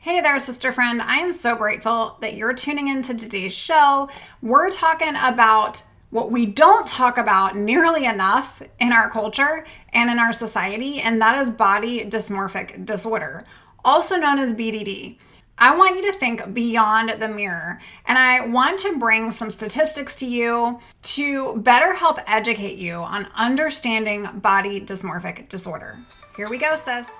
Hey there, sister friend. I am so grateful that you're tuning into today's show. We're talking about what we don't talk about nearly enough in our culture and in our society, and that is body dysmorphic disorder, also known as BDD. I want you to think beyond the mirror, and I want to bring some statistics to you to better help educate you on understanding body dysmorphic disorder. Here we go, sis.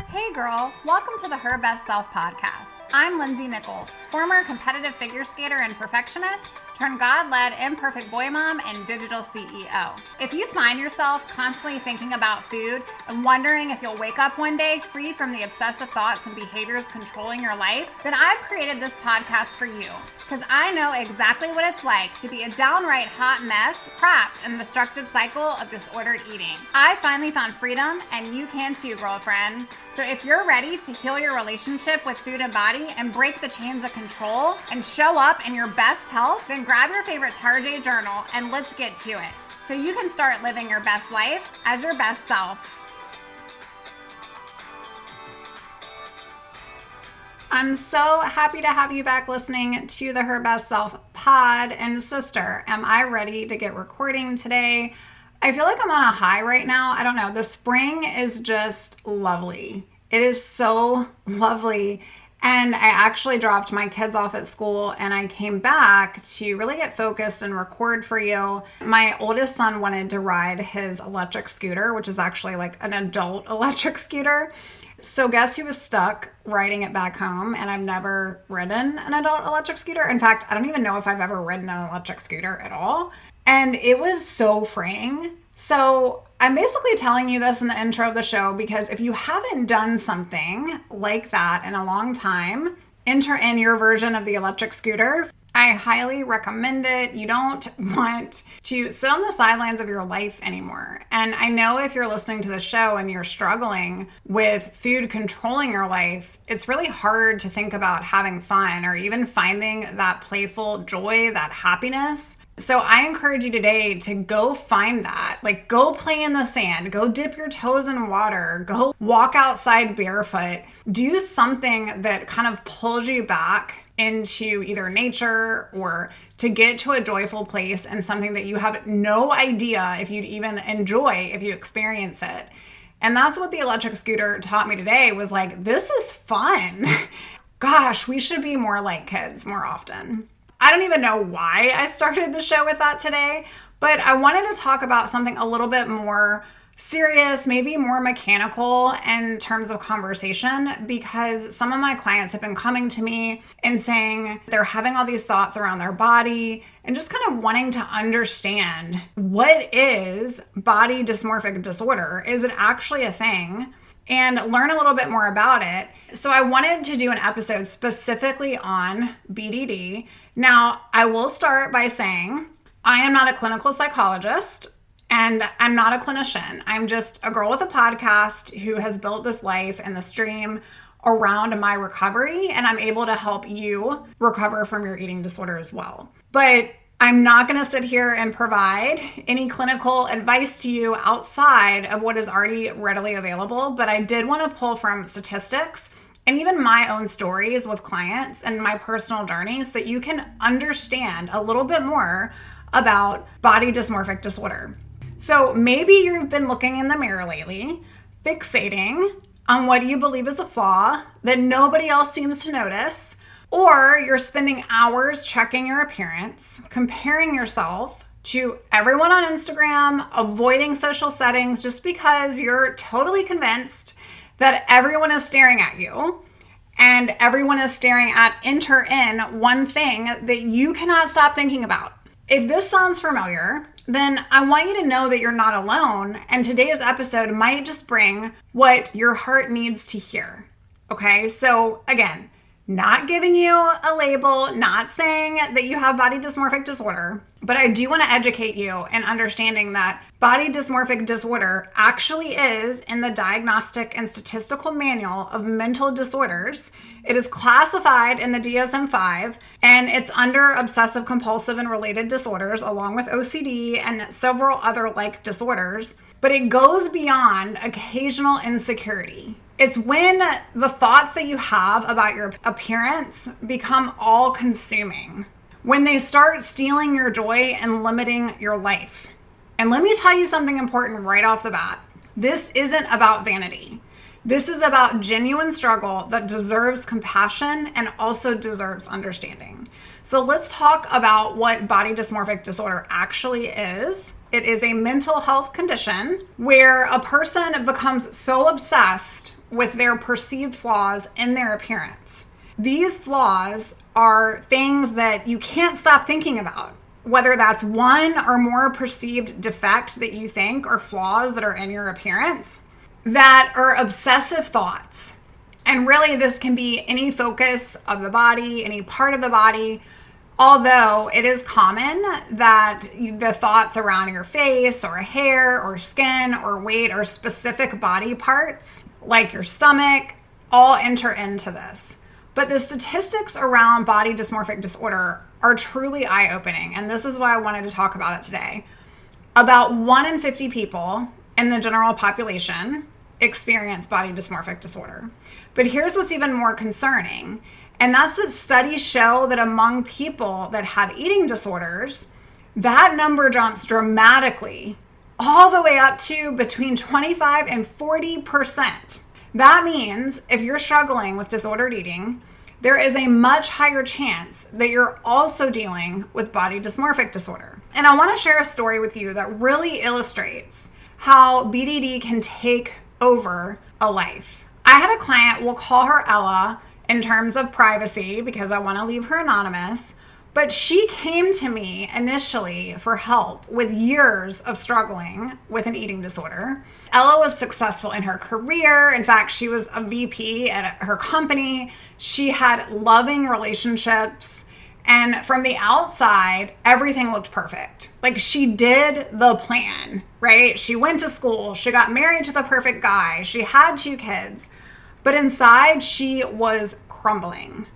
Hey girl, welcome to the Her Best Self podcast. I'm Lindsey Nichol, former competitive figure skater and perfectionist, turned God-led imperfect boy mom and digital CEO. If you find yourself constantly thinking about food and wondering if you'll wake up one day free from the obsessive thoughts and behaviors controlling your life, then I've created this podcast for you. Because I know exactly what it's like to be a downright hot mess, trapped in a destructive cycle of disordered eating. I finally found freedom, and you can too, girlfriend. So if you're ready to heal your relationship with food and body and break the chains of control and show up in your best health, then grab your favorite Tarjay journal and let's get to it. So you can start living your best life as your best self. I'm so happy to have you back listening to the Her Best Self pod. And sister, am I ready to get recording today? I feel like I'm on a high right now. I don't know. The spring is just lovely. It is so lovely. And I actually dropped my kids off at school and I came back to really get focused and record for you. My oldest son wanted to ride his electric scooter, which is actually like an adult electric scooter. So guess who was stuck riding it back home? And I've never ridden an adult electric scooter. In fact, I don't even know if I've ever ridden an electric scooter at all. And it was so freeing. So I'm basically telling you this in the intro of the show because if you haven't done something like that in a long time, enter in your version of the electric scooter. I highly recommend it. You don't want to sit on the sidelines of your life anymore. And I know if you're listening to the show and you're struggling with food controlling your life, it's really hard to think about having fun or even finding that playful joy, that happiness. So I encourage you today to go find that. Like, go play in the sand, go dip your toes in water, go walk outside barefoot, do something that kind of pulls you back into either nature or to get to a joyful place and something that you have no idea if you'd even enjoy if you experience it. And that's what the electric scooter taught me today was like, this is fun. Gosh, we should be more like kids more often. I don't even know why I started the show with that today, but I wanted to talk about something a little bit more serious, maybe more mechanical in terms of conversation, because some of my clients have been coming to me and saying they're having all these thoughts around their body and just kind of wanting to understand what is body dysmorphic disorder? Is it actually a thing? And learn a little bit more about it. So I wanted to do an episode specifically on BDD. Now, I will start by saying I am not a clinical psychologist and I'm not a clinician. I'm just a girl with a podcast who has built this life and this dream around my recovery, and I'm able to help you recover from your eating disorder as well. But I'm not going to sit here and provide any clinical advice to you outside of what is already readily available, but I did want to pull from statistics and even my own stories with clients and my personal journey so that you can understand a little bit more about body dysmorphic disorder. So maybe you've been looking in the mirror lately, fixating on what you believe is a flaw that nobody else seems to notice, or you're spending hours checking your appearance, comparing yourself to everyone on Instagram, avoiding social settings just because you're totally convinced that everyone is staring at you and everyone is staring at enter in one thing that you cannot stop thinking about. If this sounds familiar, then I want you to know that you're not alone, and today's episode might just bring what your heart needs to hear. Okay, so again, not giving you a label, not saying that you have body dysmorphic disorder, but I do want to educate you in understanding that body dysmorphic disorder actually is in the Diagnostic and Statistical Manual of Mental Disorders. It is classified in the DSM-5, and it's under obsessive compulsive and related disorders, along with OCD and several other like disorders. But it goes beyond occasional insecurity. It's when the thoughts that you have about your appearance become all consuming, when they start stealing your joy and limiting your life. And let me tell you something important right off the bat. This isn't about vanity. This is about genuine struggle that deserves compassion and also deserves understanding. So let's talk about what body dysmorphic disorder actually is. It is a mental health condition where a person becomes so obsessed with their perceived flaws in their appearance. These flaws are things that you can't stop thinking about, whether that's one or more perceived defect that you think or flaws that are in your appearance that are obsessive thoughts. And really, this can be any focus of the body, any part of the body, although it is common that the thoughts around your face or hair or skin or weight or specific body parts, like your stomach, all enter into this. But the statistics around body dysmorphic disorder are truly eye-opening, and this is why I wanted to talk about it today. About 1 in 50 people in the general population experience body dysmorphic disorder. But here's what's even more concerning, and that's that studies show that among people that have eating disorders, that number jumps dramatically, all the way up to between 25 and 40%. That means if you're struggling with disordered eating, there is a much higher chance that you're also dealing with body dysmorphic disorder. And I want to share a story with you that really illustrates how BDD can take over a life. I had a client, we'll call her Ella in terms of privacy because I want to leave her anonymous, but she came to me initially for help with years of struggling with an eating disorder. Ella was successful in her career. In fact, she was a VP at her company. She had loving relationships. And from the outside, everything looked perfect. Like she did the plan, right? She went to school. She got married to the perfect guy. She had 2 kids. But inside, she was crumbling.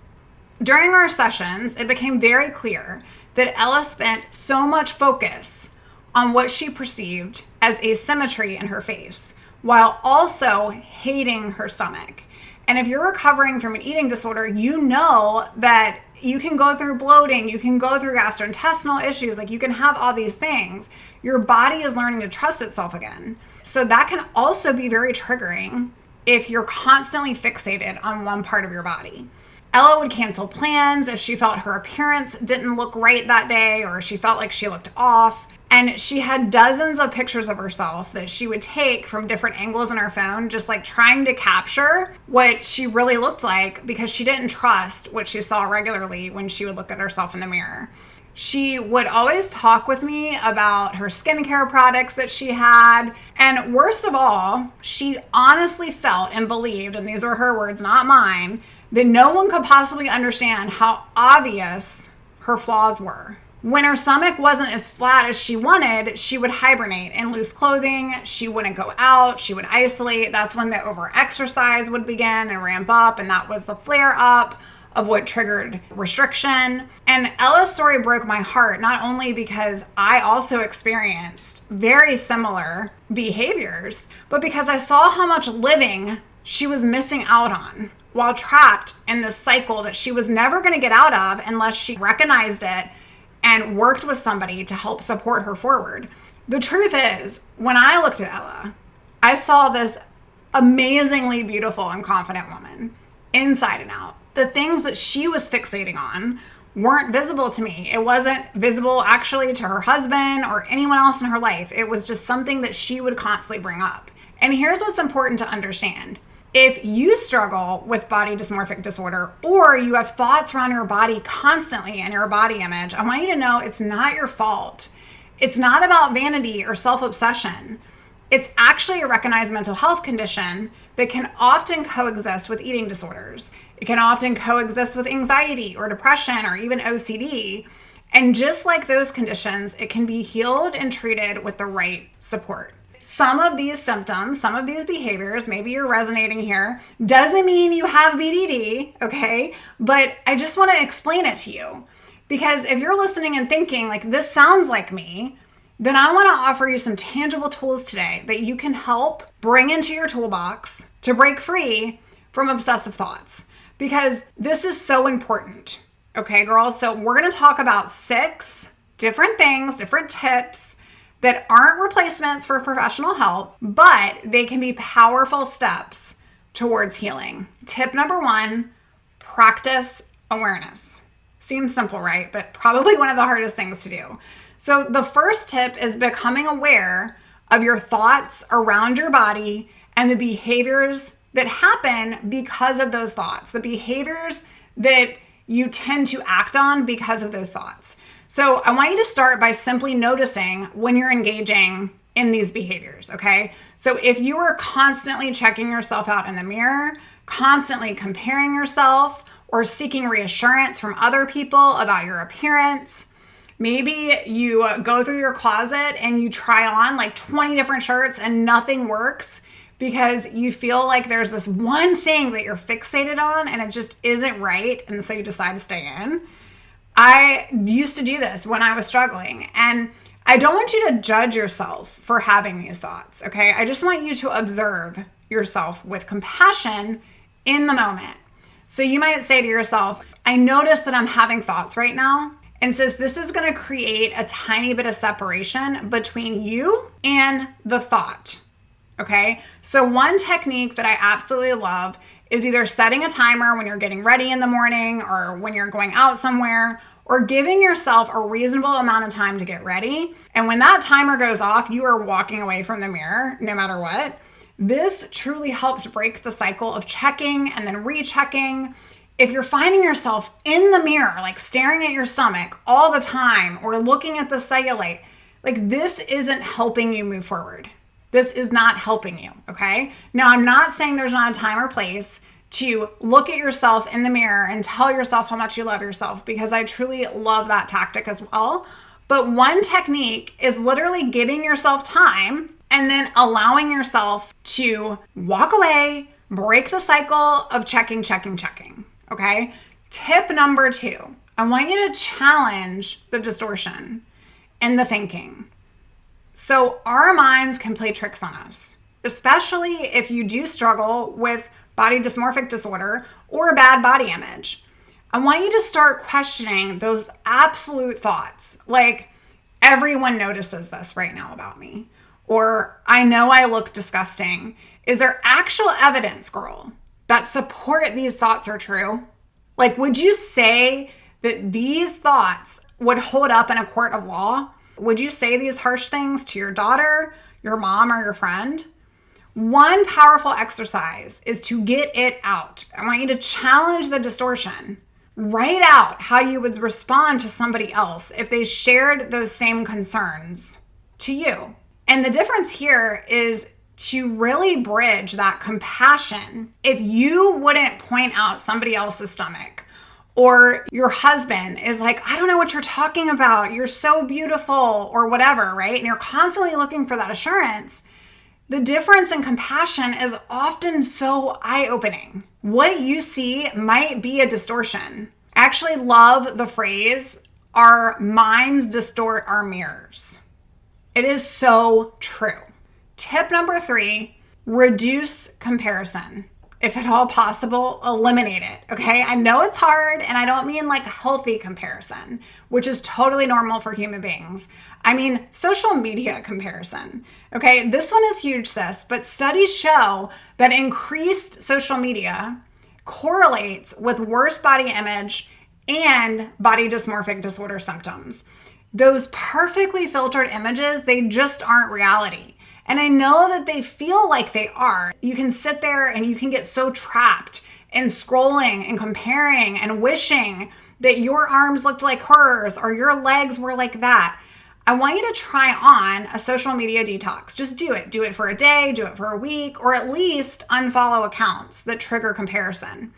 During our sessions, it became very clear that Ella spent so much focus on what she perceived as asymmetry in her face, while also hating her stomach. And if you're recovering from an eating disorder, you know that you can go through bloating, you can go through gastrointestinal issues, like you can have all these things. Your body is learning to trust itself again. So that can also be very triggering if you're constantly fixated on one part of your body. Ella would cancel plans if she felt her appearance didn't look right that day or she felt like she looked off. And she had dozens of pictures of herself that she would take from different angles in her phone, just like trying to capture what she really looked like because she didn't trust what she saw regularly when she would look at herself in the mirror. She would always talk with me about her skincare products that she had. And worst of all, she honestly felt and believed, and these are her words, not mine, that no one could possibly understand how obvious her flaws were. When her stomach wasn't as flat as she wanted, she would hibernate in loose clothing. She wouldn't go out. She would isolate. That's when the over-exercise would begin and ramp up, and that was the flare-up of what triggered restriction. And Ella's story broke my heart, not only because I also experienced very similar behaviors, but because I saw how much living she was missing out on while trapped in this cycle that she was never going to get out of unless she recognized it and worked with somebody to help support her forward. The truth is, when I looked at Ella, I saw this amazingly beautiful and confident woman, inside and out. The things that she was fixating on weren't visible to me. It wasn't visible actually to her husband or anyone else in her life. It was just something that she would constantly bring up. And here's what's important to understand. If you struggle with body dysmorphic disorder or you have thoughts around your body constantly and your body image, I want you to know it's not your fault. It's not about vanity or self-obsession. It's actually a recognized mental health condition that can often coexist with eating disorders. It can often coexist with anxiety or depression or even OCD. And just like those conditions, it can be healed and treated with the right support. Some of these symptoms, some of these behaviors, maybe you're resonating here, doesn't mean you have BDD, okay? But I just want to explain it to you. Because if you're listening and thinking, like, this sounds like me, then I want to offer you some tangible tools today that you can help bring into your toolbox to break free from obsessive thoughts, because this is so important. Okay, girls? So we're going to talk about 6 different things, different tips that aren't replacements for professional help, but they can be powerful steps towards healing. Tip number 1, practice awareness. Seems simple, right? But probably one of the hardest things to do. So the first tip is becoming aware of your thoughts around your body and the behaviors that happen because of those thoughts, the behaviors that you tend to act on because of those thoughts. So I want you to start by simply noticing when you're engaging in these behaviors, okay? So if you are constantly checking yourself out in the mirror, constantly comparing yourself, or seeking reassurance from other people about your appearance, maybe you go through your closet and you try on like 20 different shirts and nothing works because you feel like there's this one thing that you're fixated on and it just isn't right, and so you decide to stay in. I used to do this when I was struggling, and I don't want you to judge yourself for having these thoughts, okay? I just want you to observe yourself with compassion in the moment. So you might say to yourself, I notice that I'm having thoughts right now, and says this is going to create a tiny bit of separation between you and the thought, okay? So one technique that I absolutely love is either setting a timer when you're getting ready in the morning or when you're going out somewhere, or giving yourself a reasonable amount of time to get ready. And when that timer goes off, you are walking away from the mirror no matter what. This truly helps break the cycle of checking and then rechecking. If you're finding yourself in the mirror, like staring at your stomach all the time or looking at the cellulite, like this isn't helping you move forward. This is not helping you, okay? Now, I'm not saying there's not a time or place to look at yourself in the mirror and tell yourself how much you love yourself, because I truly love that tactic as well. But one technique is literally giving yourself time and then allowing yourself to walk away, break the cycle of checking, okay? Tip number 2, I want you to challenge the distortion and the thinking. So our minds can play tricks on us, especially if you do struggle with body dysmorphic disorder or a bad body image. I want you to start questioning those absolute thoughts, like everyone notices this right now about me, or I know I look disgusting. Is there actual evidence, girl, that support these thoughts are true? Like, would you say that these thoughts would hold up in a court of law? Would you say these harsh things to your daughter, your mom, or your friend? One powerful exercise is to get it out. I want you to challenge the distortion. Write out how you would respond to somebody else if they shared those same concerns to you. And the difference here is to really bridge that compassion. If you wouldn't point out somebody else's stomach, or your husband is like, I don't know what you're talking about, you're so beautiful, or whatever, right? And you're constantly looking for that assurance. The difference in compassion is often so eye-opening. What you see might be a distortion. I actually love the phrase, our minds distort our mirrors. It is so true. Tip number 3, reduce comparison. If at all possible, eliminate it, okay? I know it's hard, and I don't mean like healthy comparison, which is totally normal for human beings. I mean social media comparison, okay? This one is huge, sis, but studies show that increased social media correlates with worse body image and body dysmorphic disorder symptoms. Those perfectly filtered images, they just aren't reality. And I know that they feel like they are. You can sit there and you can get so trapped in scrolling and comparing and wishing that your arms looked like hers or your legs were like that. I want you to try on a social media detox. Just do it. Do it for a day, do it for a week, or at least unfollow accounts that trigger comparison.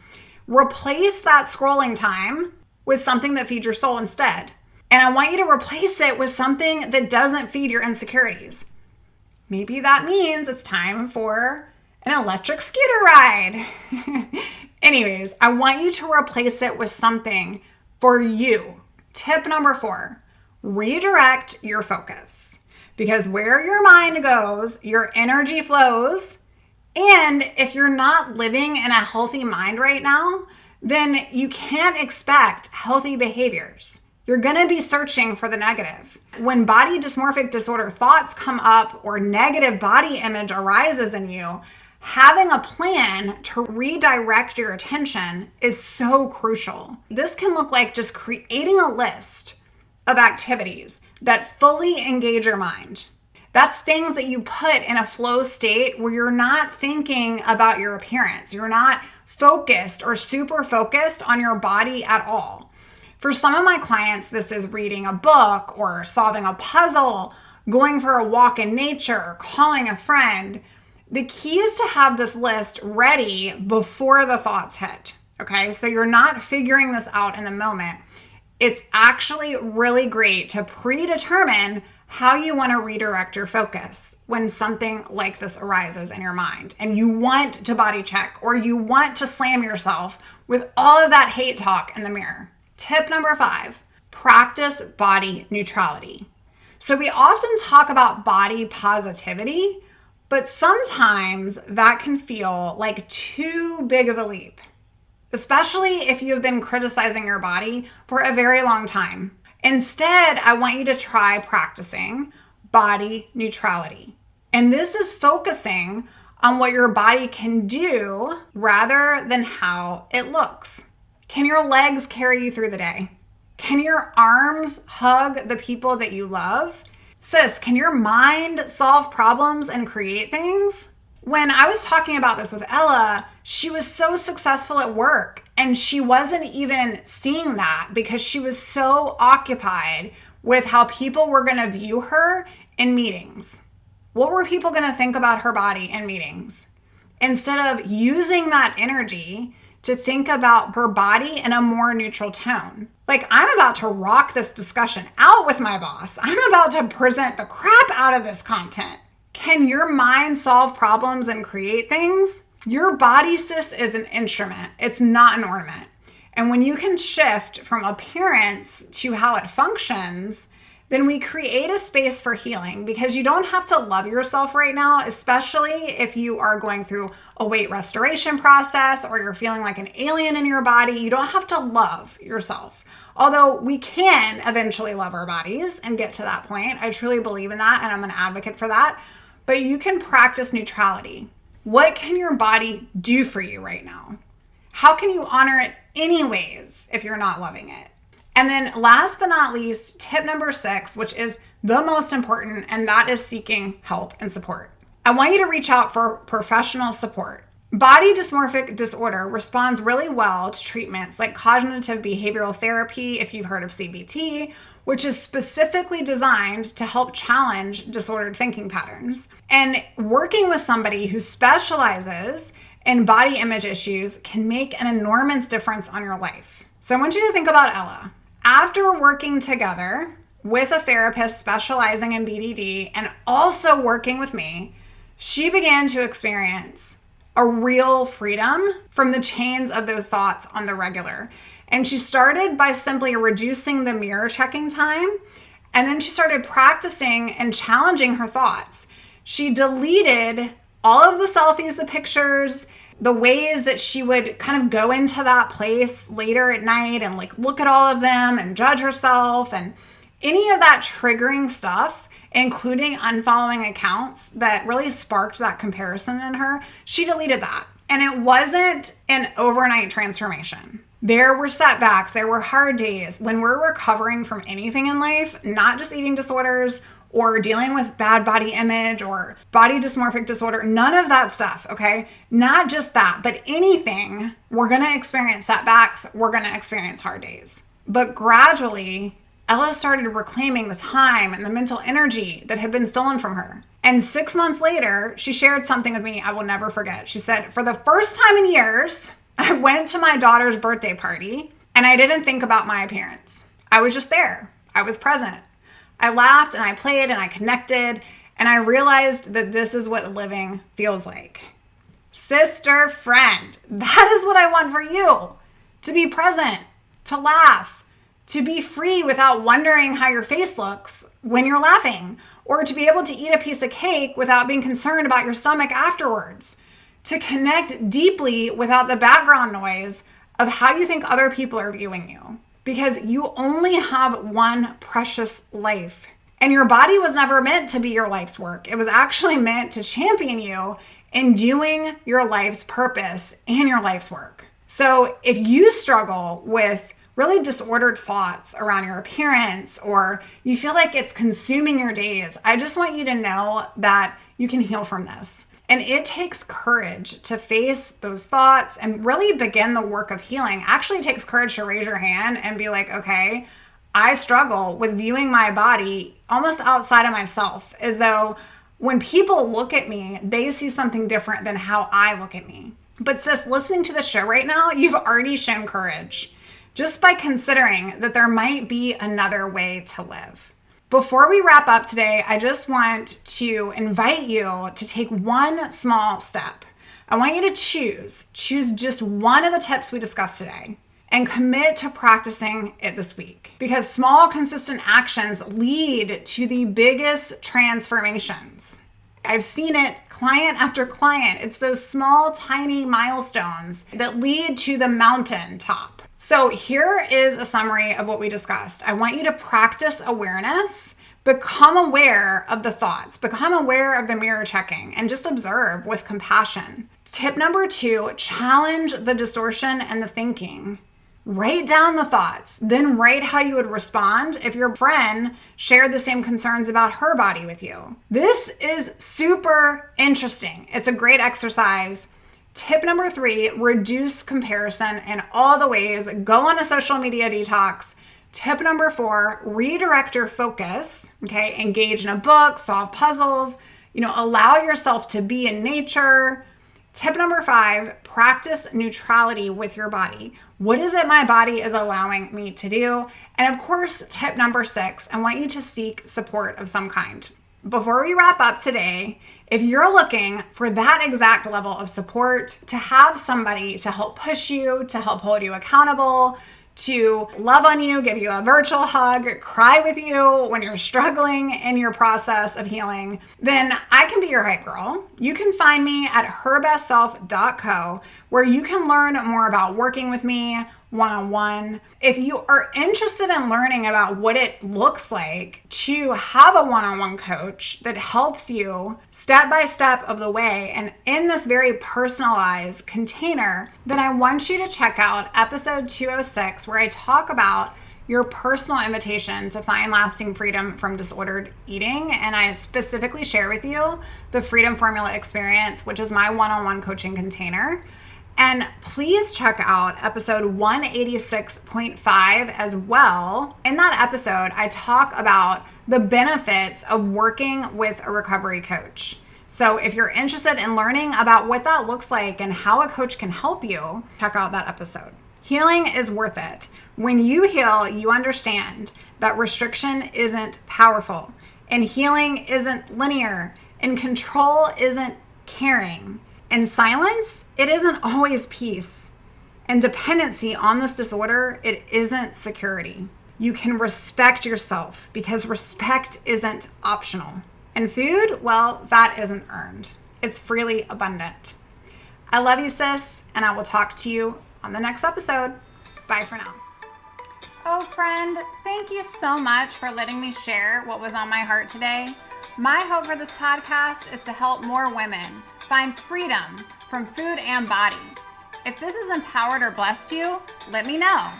Replace that scrolling time with something that feeds your soul instead. And I want you to replace it with something that doesn't feed your insecurities. Maybe that means it's time for an electric scooter ride. Anyways, I want you to replace it with something for you. Tip number 4, redirect your focus. because where your mind goes, your energy flows. And if you're not living in a healthy mind right now, then you can't expect healthy behaviors. You're going to be searching for the negative. When body dysmorphic disorder thoughts come up or negative body image arises in you, having a plan to redirect your attention is so crucial. This can look like just creating a list of activities that fully engage your mind. That's things that you put in a flow state where you're not thinking about your appearance. You're not focused or super focused on your body at all. For some of my clients, this is reading a book or solving a puzzle, going for a walk in nature, calling a friend. The key is to have this list ready before the thoughts hit, okay? So you're not figuring this out in the moment. It's actually really great to predetermine how you want to redirect your focus when something like this arises in your mind and you want to body check or you want to slam yourself with all of that hate talk in the mirror. Tip number 5, practice body neutrality. So we often talk about body positivity, but sometimes that can feel like too big of a leap, especially if you've been criticizing your body for a very long time. Instead, I want you to try practicing body neutrality. And this is focusing on what your body can do rather than how it looks. Can your legs carry you through the day? Can your arms hug the people that you love? Sis, can your mind solve problems and create things? When I was talking about this with Ella, she was so successful at work and she wasn't even seeing that because she was so occupied with how people were going to view her in meetings. What were people going to think about her body in meetings? Instead of using that energy to think about her body in a more neutral tone. Like, I'm about to rock this discussion out with my boss. I'm about to present the crap out of this content. Can your mind solve problems and create things? Your body, sis, is an instrument. It's not an ornament. And when you can shift from appearance to how it functions, then we create a space for healing because you don't have to love yourself right now, especially if you are going through a weight restoration process or you're feeling like an alien in your body. You don't have to love yourself. Although we can eventually love our bodies and get to that point. I truly believe in that and I'm an advocate for that. But you can practice neutrality. What can your body do for you right now? How can you honor it anyways if you're not loving it? And then last but not least, tip number 6, which is the most important, and that is seeking help and support. I want you to reach out for professional support. Body dysmorphic disorder responds really well to treatments like cognitive behavioral therapy, if you've heard of CBT, which is specifically designed to help challenge disordered thinking patterns. And working with somebody who specializes in body image issues can make an enormous difference on your life. So I want you to think about Ella. After working together with a therapist specializing in BDD and also working with me, she began to experience a real freedom from the chains of those thoughts on the regular. And she started by simply reducing the mirror checking time. And then she started practicing and challenging her thoughts. She deleted all of the selfies, the pictures, the ways that she would kind of go into that place later at night and like look at all of them and judge herself and any of that triggering stuff, including unfollowing accounts that really sparked that comparison in her. She deleted that. And it wasn't an overnight transformation. There were setbacks, there were hard days. When we're recovering from anything in life, not just eating disorders or dealing with bad body image or body dysmorphic disorder, none of that stuff, okay? Not just that, but anything, we're gonna experience setbacks, we're gonna experience hard days. But gradually, Ella started reclaiming the time and the mental energy that had been stolen from her. And 6 months later, she shared something with me I will never forget. She said, for the first time in years, I went to my daughter's birthday party and I didn't think about my appearance. I was just there. I was present. I laughed and I played and I connected and I realized that this is what living feels like. Sister, friend, that is what I want for you. To be present, to laugh, to be free without wondering how your face looks when you're laughing or to be able to eat a piece of cake without being concerned about your stomach afterwards, to connect deeply without the background noise of how you think other people are viewing you. Because you only have one precious life. And your body was never meant to be your life's work. It was actually meant to champion you in doing your life's purpose and your life's work. So if you struggle with really disordered thoughts around your appearance, or you feel like it's consuming your days, I just want you to know that you can heal from this. And it takes courage to face those thoughts and really begin the work of healing. Actually, it takes courage to raise your hand and be like, okay, I struggle with viewing my body almost outside of myself, as though when people look at me, they see something different than how I look at me. But sis, listening to the show right now, you've already shown courage just by considering that there might be another way to live. Before we wrap up today, I just want to invite you to take one small step. I want you to choose just one of the tips we discussed today and commit to practicing it this week, because small, consistent actions lead to the biggest transformations. I've seen it client after client. It's those small, tiny milestones that lead to the mountaintop. So here is a summary of what we discussed. I want you to practice awareness, become aware of the thoughts, become aware of the mirror checking, and just observe with compassion. Tip number 2, challenge the distortion and the thinking. Write down the thoughts, then write how you would respond if your friend shared the same concerns about her body with you. This is super interesting. It's a great exercise. Tip number 3, reduce comparison in all the ways. Go on a social media detox. Tip number 4, redirect your focus. Okay, engage in a book, solve puzzles, allow yourself to be in nature. Tip number 5, practice neutrality with your body. What is it my body is allowing me to do? And of course, tip number 6, I want you to seek support of some kind. Before we wrap up today, if you're looking for that exact level of support, to have somebody to help push you, to help hold you accountable, to love on you, give you a virtual hug, cry with you when you're struggling in your process of healing, then I can be your hype girl. You can find me at herbestself.co, where you can learn more about working with me one-on-one. If you are interested in learning about what it looks like to have a one-on-one coach that helps you step by step of the way and in this very personalized container, then I want you to check out episode 206, where I talk about your personal invitation to find lasting freedom from disordered eating. And I specifically share with you the Freedom Formula experience, which is my one-on-one coaching container. And please check out episode 186.5 as well. In that episode, I talk about the benefits of working with a recovery coach. So if you're interested in learning about what that looks like and how a coach can help you, check out that episode. Healing is worth it. When you heal, you understand that restriction isn't powerful, and healing isn't linear, and control isn't caring. And silence, it isn't always peace. And dependency on this disorder, it isn't security. You can respect yourself because respect isn't optional. And food, well, that isn't earned. It's freely abundant. I love you, sis, and I will talk to you on the next episode. Bye for now. Oh, friend, thank you so much for letting me share what was on my heart today. My hope for this podcast is to help more women find freedom from food and body. If this has empowered or blessed you, let me know.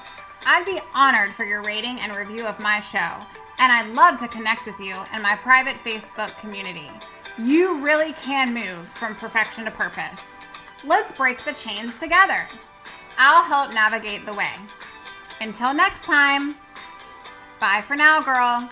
I'd be honored for your rating and review of my show, and I'd love to connect with you in my private Facebook community. You really can move from perfection to purpose. Let's break the chains together. I'll help navigate the way. Until next time, bye for now, girl.